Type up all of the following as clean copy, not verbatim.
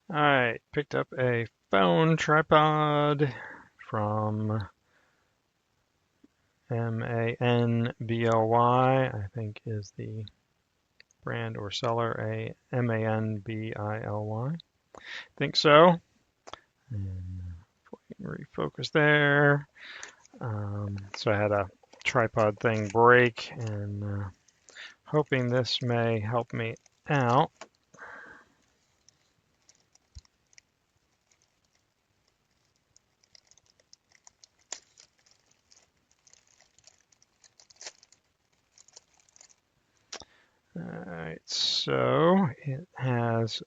Alright, picked up a phone tripod from Manbly, I think is the brand or seller, Manbily. Think so. And refocus there. So I had a tripod thing break, and hoping this may help me out. Alright, so it has,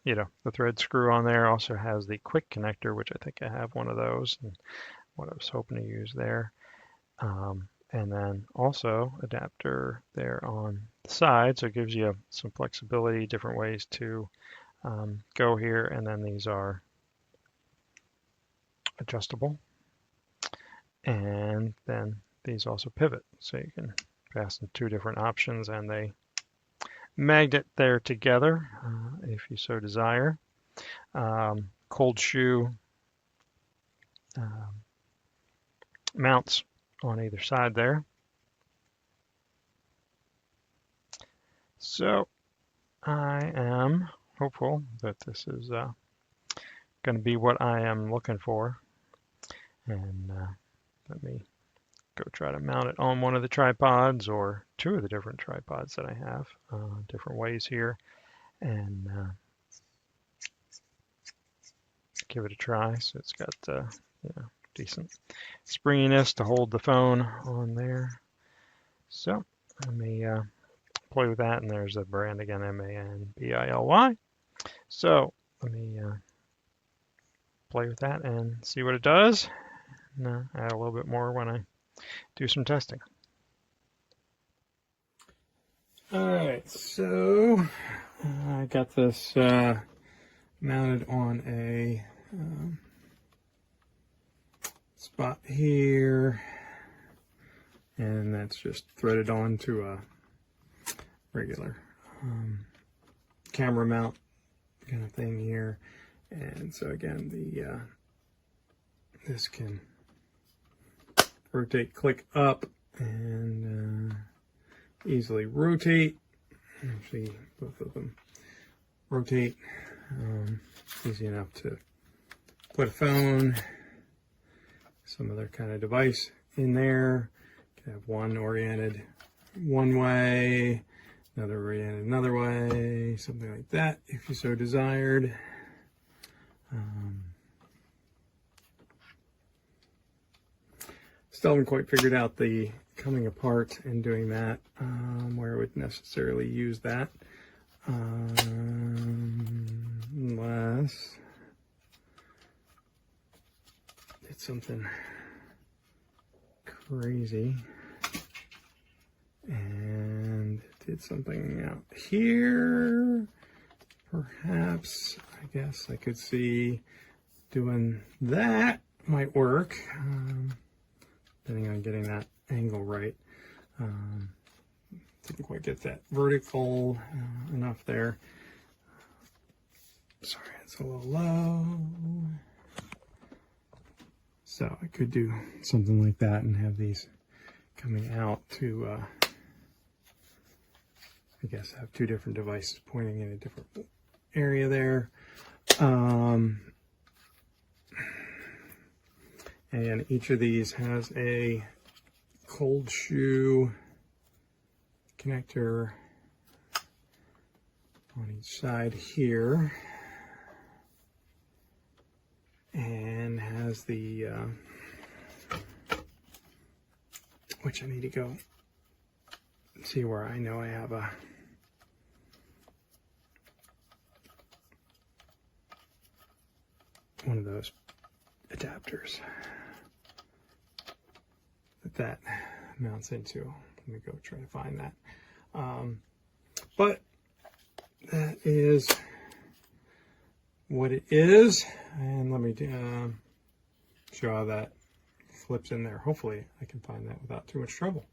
the thread screw on there. Also has the quick connector, which I think I have one of those, and what I was hoping to use there. And then also adapter there on the side, so it gives you some flexibility, different ways to go here. And then these are adjustable, and then these also pivot, so you can fasten two different options, and they magnet there together if you so desire. Cold shoe mounts on either side there. So I am hopeful that this is going to be what I am looking for. And let me go try to mount it on one of the tripods, or two of the different tripods that I have, different ways here, and give it a try. So it's got decent springiness to hold the phone on there. So let me play with that, and there's the brand again, Manbily. So let me play with that and see what it does. And add a little bit more when I do some testing. Alright, so I got this mounted on a spot here, and that's just threaded onto a regular camera mount kind of thing here. And so again, the this can rotate, click up, and easily rotate. Actually, both of them rotate. Easy enough to put a phone, some other kind of device in there. You can have one oriented one way, another oriented another way, something like that if you so desired. Still haven't quite figured out the coming apart and doing that, where I would necessarily use that, unless it's something crazy and did something out here. Perhaps, I guess I could see doing that might work, depending on getting that angle right. Didn't quite get that vertical enough there. Sorry, it's a little low. So I could do something like that and have these coming out to, I guess, have two different devices pointing in a different area there. And each of these has a cold shoe connector on each side here, and has the which I need to go see where I know I have one of those adapters that mounts into. Let me go try to find that. But that is what it is, and let me show how that flips in there. Hopefully I can find that without too much trouble.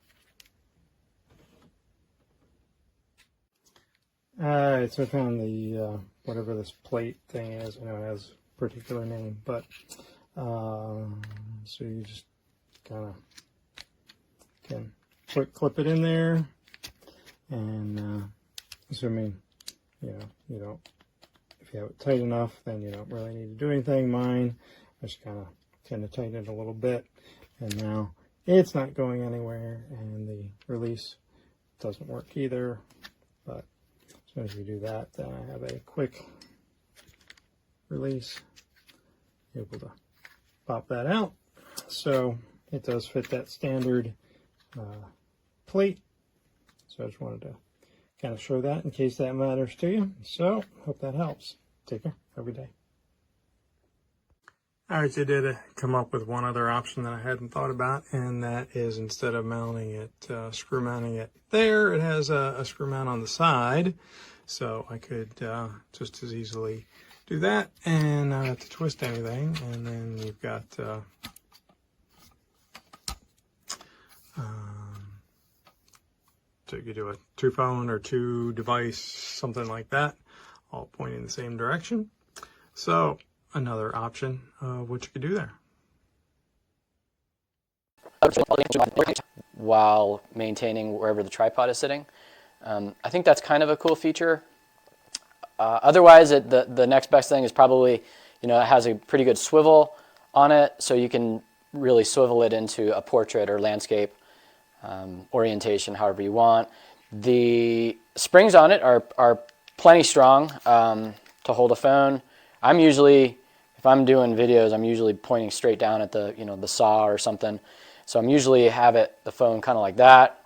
Alright, so I found the, whatever this plate thing is. I know it has a particular name, but, so you just kind of can clip it in there, and, assuming, you know, you don't, if you have it tight enough, then you don't really need to do anything. Mine, I just kind of tighten it a little bit, and now it's not going anywhere, and the release doesn't work either. But as soon as you do that, then I have a quick release, able to pop that out. So it does fit that standard plate. So I just wanted to kind of show that in case that matters to you. So hope that helps. Take care. Have a good day. Alright, so I did come up with one other option that I hadn't thought about, and that is, instead of mounting it, screw mounting it there, it has a screw mount on the side. So I could just as easily do that and not have to twist anything. And then you've got so you could do a 2-phone or 2-device, something like that, all pointing in the same direction. So another option of what you could do there. While maintaining wherever the tripod is sitting. I think that's kind of a cool feature. Otherwise, the next best thing is probably, you know, it has a pretty good swivel on it, so you can really swivel it into a portrait or landscape orientation, however you want. The springs on it are plenty strong to hold a phone. I'm usually, if I'm doing videos, I'm usually pointing straight down at the, you know, the saw or something. So I'm usually have the phone kind of like that,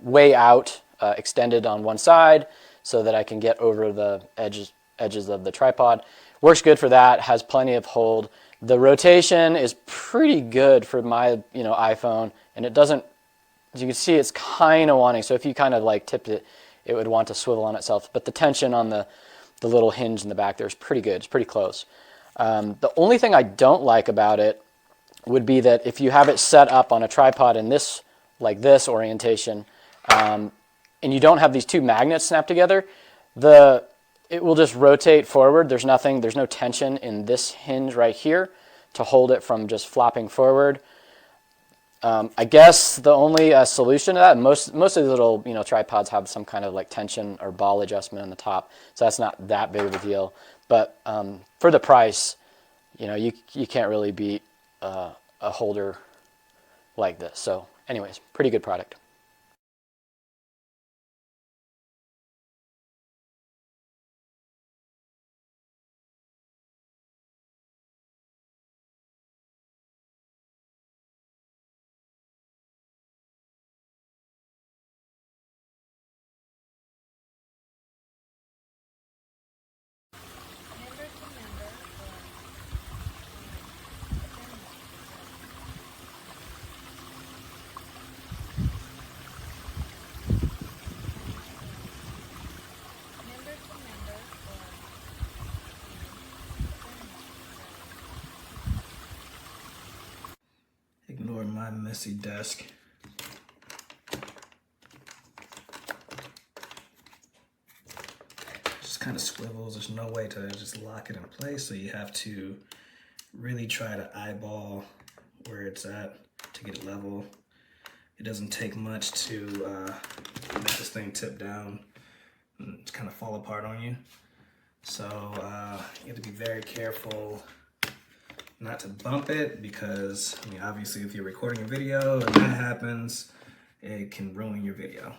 way out, extended on one side, so that I can get over the edges of the tripod. Works good for that, has plenty of hold. The rotation is pretty good for my, you know, iPhone, and it doesn't, as you can see, it's kind of wanting, so if you kind of like tipped it, it would want to swivel on itself. But the tension on the little hinge in the back there is pretty good. It's pretty close. The only thing I don't like about it would be that if you have it set up on a tripod in this, like this orientation, and you don't have these two magnets snapped together, it will just rotate forward. There's no tension in this hinge right here to hold it from just flopping forward. I guess the only solution to that, most of the little, you know, tripods have some kind of like tension or ball adjustment on the top, so that's not that big of a deal. But for the price, you know, you can't really beat a holder like this. So anyways, pretty good product. Ignore my messy desk. Just kind of swivels. There's no way to just lock it in place, so you have to really try to eyeball where it's at to get it level. It doesn't take much to let this thing tip down and kind of fall apart on you. So you have to be very careful not to bump it, because I mean, obviously if you're recording a video and that happens, it can ruin your video.